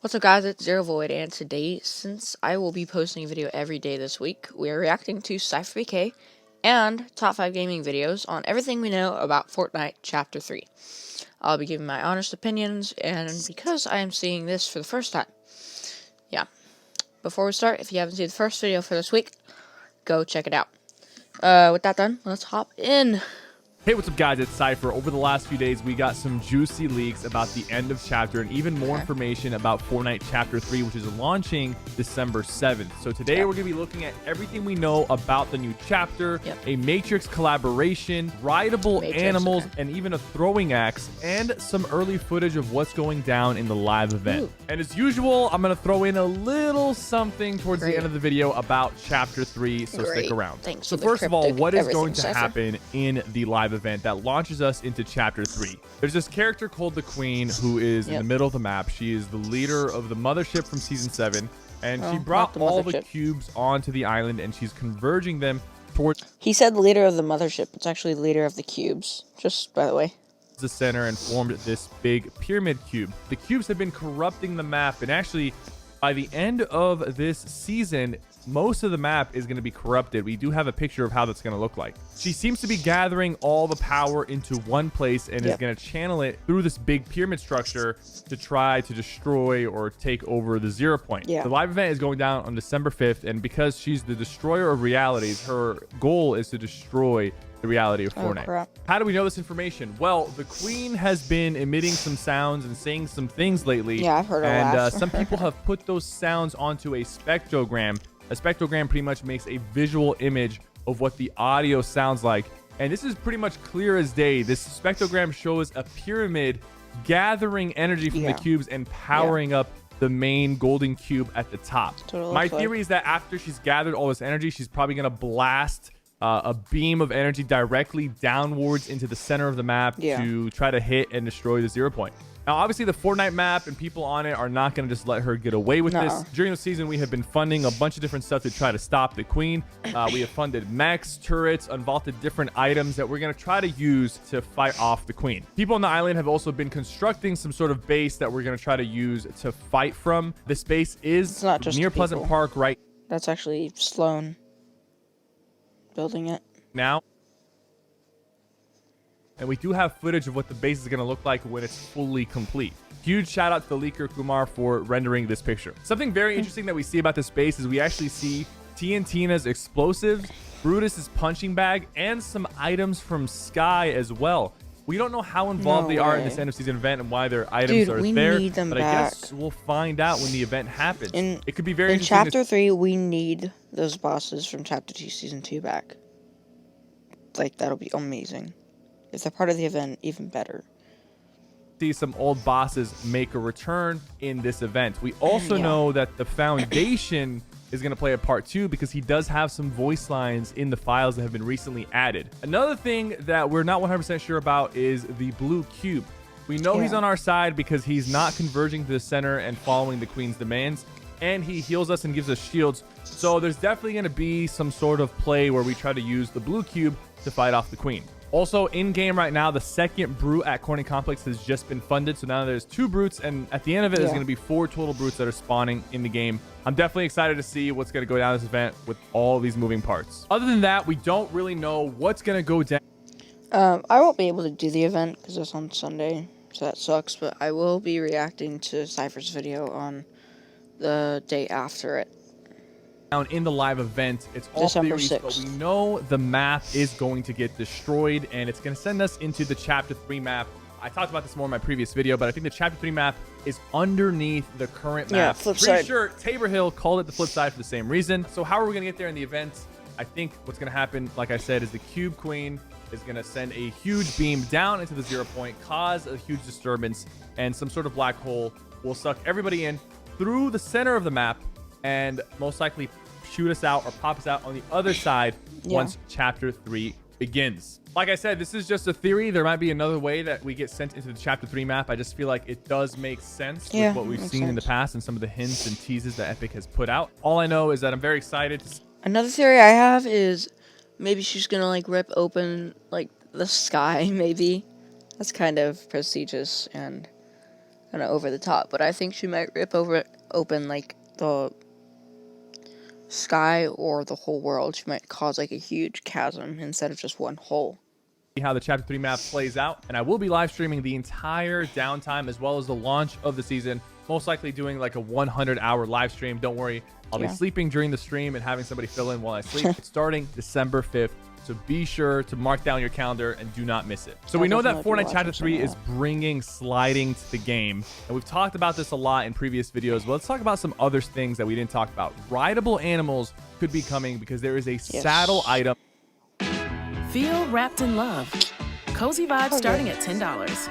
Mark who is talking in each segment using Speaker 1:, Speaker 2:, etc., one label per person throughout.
Speaker 1: What's up guys, it's ZeroVoidd, and today, since I will be posting a video every day this week, we are reacting to SypherPK and Top5Gaming videos on everything we know about Fortnite Chapter 3. I'll be giving my honest opinions, and because I am seeing this for the first time, before we start, if you haven't seen the first video for this week, go check it out. With that done, let's hop in.
Speaker 2: Hey, what's up guys, it's Cypher. Over the last few days, we got some juicy leaks about the end of chapter and even more information about Fortnite Chapter 3, which is launching December 7th. So today we're going to be looking at everything we know about the new chapter, a Matrix collaboration, rideable animals, and even a throwing axe, and some early footage of what's going down in the live event. And as usual, I'm going to throw in a little something towards the end of the video about Chapter 3, so stick around.
Speaker 1: Thanks
Speaker 2: so first of all, what is going to happen in the live event that launches us into Chapter 3? There's this character called the Queen who is in the middle of the map. She is the leader of the mothership from Season 7, and she brought all the cubes onto the island, and she's converging them towards...
Speaker 1: He said leader of the mothership. It's actually leader of the cubes, just by the way.
Speaker 2: The center and formed this big pyramid cube. The cubes have been corrupting the map, and actually by the end of this season, most of the map is going to be corrupted. We do have a picture of how that's going to look like. She seems to be gathering all the power into one place and is going to channel it through this big pyramid structure to try to destroy or take over the 0 point. The live event is going down on December 5th, and because she's the destroyer of realities, her goal is to destroy the reality of Fortnite. How do we know this information? Well, the Queen has been emitting some sounds and saying some things lately.
Speaker 1: I've heard her laugh.
Speaker 2: Some people have put those sounds onto a spectrogram. A spectrogram pretty much makes a visual image of what the audio sounds like. And this is pretty much clear as day. This spectrogram shows a pyramid gathering energy from the cubes and powering up the main golden cube at the top. My theory is that after she's gathered all this energy, she's probably going to blast a beam of energy directly downwards into the center of the map to try to hit and destroy the 0 point. Now, obviously, the Fortnite map and people on it are not going to just let her get away with this. During the season, we have been funding a bunch of different stuff to try to stop the Queen. We have funded mechs, turrets, unvaulted different items that we're going to try to use to fight off the Queen. People on the island have also been constructing some sort of base that we're going to try to use to fight from. This base is near Pleasant Park right.
Speaker 1: That's actually Sloan building it
Speaker 2: now. And we do have footage of what the base is going to look like when it's fully complete. Huge shout out to the leaker Kumar for rendering this picture. Something very interesting that we see about this base is we actually see TNTina's explosives, Brutus's punching bag, and some items from Sky as well. We don't know how involved they are in this end of season event and why their items are there, but I guess we'll find out when the event happens. It could be very interesting.
Speaker 1: In Chapter 3, we need those bosses from Chapter 2 Season 2 back. Like, that'll be amazing. If they're part of the event, even better.
Speaker 2: See some old bosses make a return in this event. We also know that the Foundation is going to play a part too, because he does have some voice lines in the files that have been recently added. Another thing that we're not 100% sure about is the blue cube. We know he's on our side because he's not converging to the center and following the Queen's demands, and he heals us and gives us shields. So there's definitely going to be some sort of play where we try to use the blue cube to fight off the Queen. Also, in-game right now, the second brute at Corning Complex has just been funded. So now there's 2 brutes, and at the end of it, there's going to be 4 total brutes that are spawning in the game. I'm definitely excited to see what's going to go down this event with all these moving parts. Other than that, we don't really know what's going to go down.
Speaker 1: I won't be able to do the event because it's on Sunday, so that sucks. But I will be reacting to Cypher's video on the day after it.
Speaker 2: In the live event, it's all theories, but we know the map is going to get destroyed, and it's going to send us into the Chapter 3 map. I talked about this more in my previous video, but I think the Chapter 3 map is underneath the current map. Pretty sure Tabor Hill called it the flip side for the same reason. So how are we going to get there in the event? I think what's going to happen, like I said, is the Cube Queen is going to send a huge beam down into the 0 point, cause a huge disturbance, and some sort of black hole will suck everybody in through the center of the map, and most likely shoot us out or pop us out on the other side once Chapter 3 begins. Like I said, this is just a theory. There might be another way that we get sent into the Chapter 3 map. I just feel like it does make sense with what we've seen in the past and some of the hints and teases that Epic has put out. All I know is that I'm very excited.
Speaker 1: Another theory I have is maybe she's gonna like rip open like the sky, maybe. That's kind of prestigious, and kind of over the top, but I think she might rip open like the sky or the whole world. She might cause like a huge chasm instead of just one hole.
Speaker 2: How the chapter 3 map plays out, and I will be live streaming the entire downtime as well as the launch of the season, most likely doing like a 100-hour live stream. Don't worry, I'll be sleeping during the stream and having somebody fill in while I sleep. It's starting December 5th, so be sure to mark down your calendar and do not miss it. So we know that Fortnite chapter 3 is bringing sliding to the game, and we've talked about this a lot in previous videos, but let's talk about some other things that we didn't talk about. Rideable animals could be coming because there is a saddle item.
Speaker 3: Feel wrapped in love. Cozy vibes starting at $10.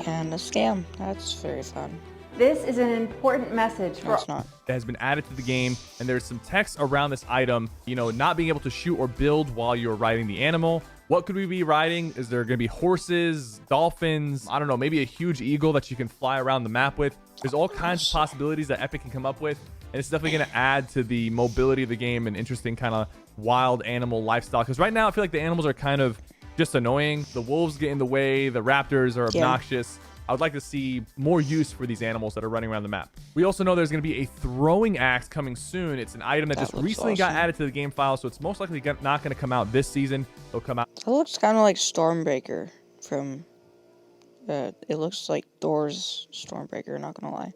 Speaker 1: And a scam. That's very fun.
Speaker 4: This is an important message for
Speaker 1: That
Speaker 2: has been added to the game, and there's some text around this item, you know, not being able to shoot or build while you're riding the animal. What could we be riding? Is there going to be horses, dolphins? I don't know, maybe a huge eagle that you can fly around the map with. There's all kinds of possibilities that Epic can come up with, and it's definitely going to add to the mobility of the game and interesting kind of wild animal lifestyle. Because right now I feel like the animals are kind of just annoying. The wolves get in the way, the raptors are obnoxious. I would like to see more use for these animals that are running around the map. We also know there's going to be a throwing axe coming soon. It's an item that just recently got added to the game file, so it's most likely not going to come out this season. It'll come out.
Speaker 1: It looks kind of like Stormbreaker from... it looks like Thor's Stormbreaker, not going to lie.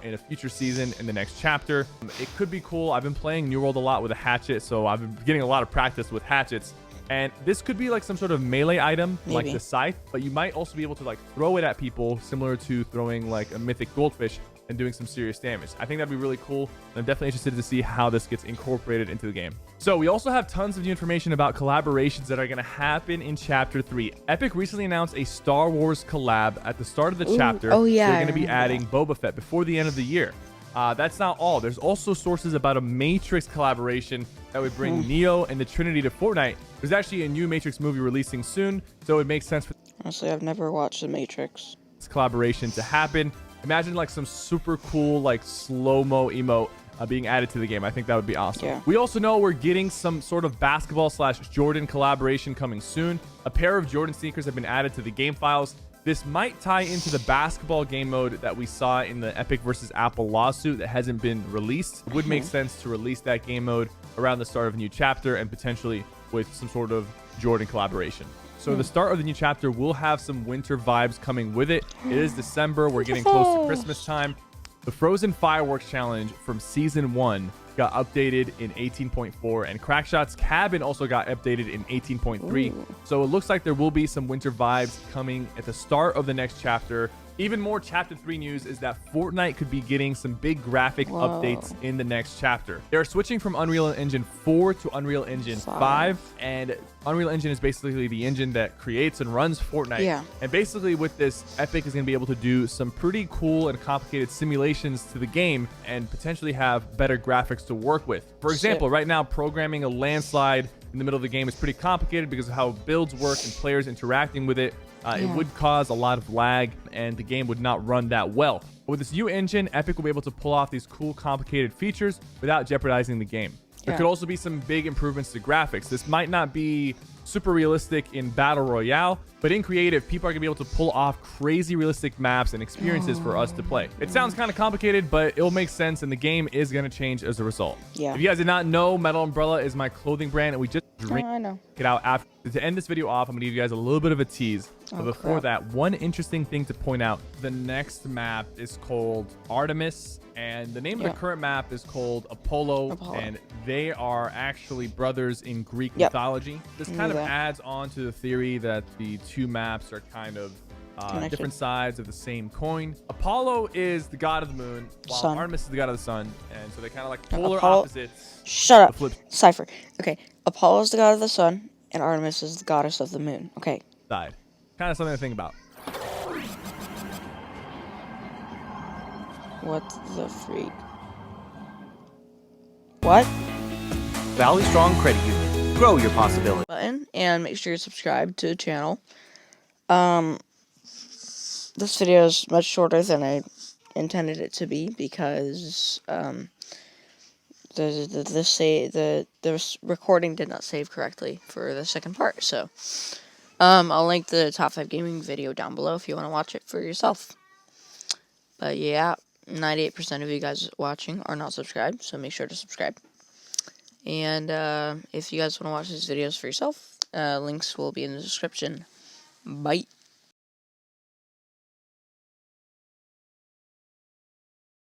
Speaker 2: In a future season in the next chapter. It could be cool. I've been playing New World a lot with a hatchet, so I've been getting a lot of practice with hatchets. And this could be like some sort of melee item, like the scythe, but you might also be able to like throw it at people, similar to throwing like a mythic goldfish and doing some serious damage. I think that'd be really cool, and I'm definitely interested to see how this gets incorporated into the game. So we also have tons of new information about collaborations that are going to happen in Chapter 3. Epic recently announced a Star Wars collab at the start of the chapter.
Speaker 1: Oh yeah,
Speaker 2: they're going to be adding Boba Fett before the end of the year. That's not all. There's also sources about a Matrix collaboration that would bring Neo and the Trinity to Fortnite. There's actually a new Matrix movie releasing soon, so it makes sense for
Speaker 1: honestly, I've never watched The Matrix.
Speaker 2: this collaboration to happen. Imagine like some super cool like slow-mo emote being added to the game. I think that would be awesome.
Speaker 1: Yeah.
Speaker 2: We also know we're getting some sort of basketball/Jordan collaboration coming soon. A pair of Jordan sneakers have been added to the game files. This might tie into the basketball game mode that we saw in the Epic versus Apple lawsuit that hasn't been released. It would make sense to release that game mode around the start of a new chapter and potentially with some sort of Jordan collaboration. So the start of the new chapter will have some winter vibes coming with it. It is December. We're getting close to Christmas time. The Frozen Fireworks Challenge from Season 1 got updated in 18.4, and Crackshot's Cabin also got updated in 18.3. So it looks like there will be some winter vibes coming at the start of the next chapter. Even more Chapter 3 news is that Fortnite could be getting some big graphic updates in the next chapter. They're switching from Unreal Engine 4 to Unreal Engine 5, and Unreal Engine is basically the engine that creates and runs Fortnite.
Speaker 1: Yeah.
Speaker 2: And basically with this, Epic is going to be able to do some pretty cool and complicated simulations to the game and potentially have better graphics to work with. For example, right now, programming a landslide in the middle of the game is pretty complicated because of how builds work and players interacting with it. It would cause a lot of lag, and the game would not run that well. But with this new engine, Epic will be able to pull off these cool, complicated features without jeopardizing the game. There could also be some big improvements to graphics. This might not be super realistic in Battle Royale, but in creative, people are going to be able to pull off crazy realistic maps and experiences for us to play. It sounds kind of complicated, but it'll make sense, and the game is going to change as a result.
Speaker 1: Yeah.
Speaker 2: If you guys did not know, Metal Umbrella is my clothing brand, and we just
Speaker 1: I know.
Speaker 2: it out after. To end this video off, I'm gonna give you guys a little bit of a tease. But before that, one interesting thing to point out: the next map is called Artemis, and the name of the current map is called Apollo, and they are actually brothers in Greek mythology. This kind of adds on to the theory that the two maps are kind of different sides of the same coin. Apollo is the god of the moon, while Artemis is the god of the sun, and so they kind of like polar opposites.
Speaker 1: Shut up, Cypher. Okay, Apollo is the god of the sun, and Artemis is the goddess of the moon. Okay.
Speaker 2: Side. Kind of something to think about.
Speaker 1: What the freak? What?
Speaker 5: Valley Strong Credit Union. Grow your possibilities.
Speaker 1: Button, and make sure you subscribe to the channel. This video is much shorter than I intended it to be because the recording did not save correctly for the second part. So I'll link the top 5 gaming video down below if you want to watch it for yourself. But yeah, 98% of you guys watching are not subscribed, so make sure to subscribe. And if you guys want to watch these videos for yourself, links will be in the description. Bye.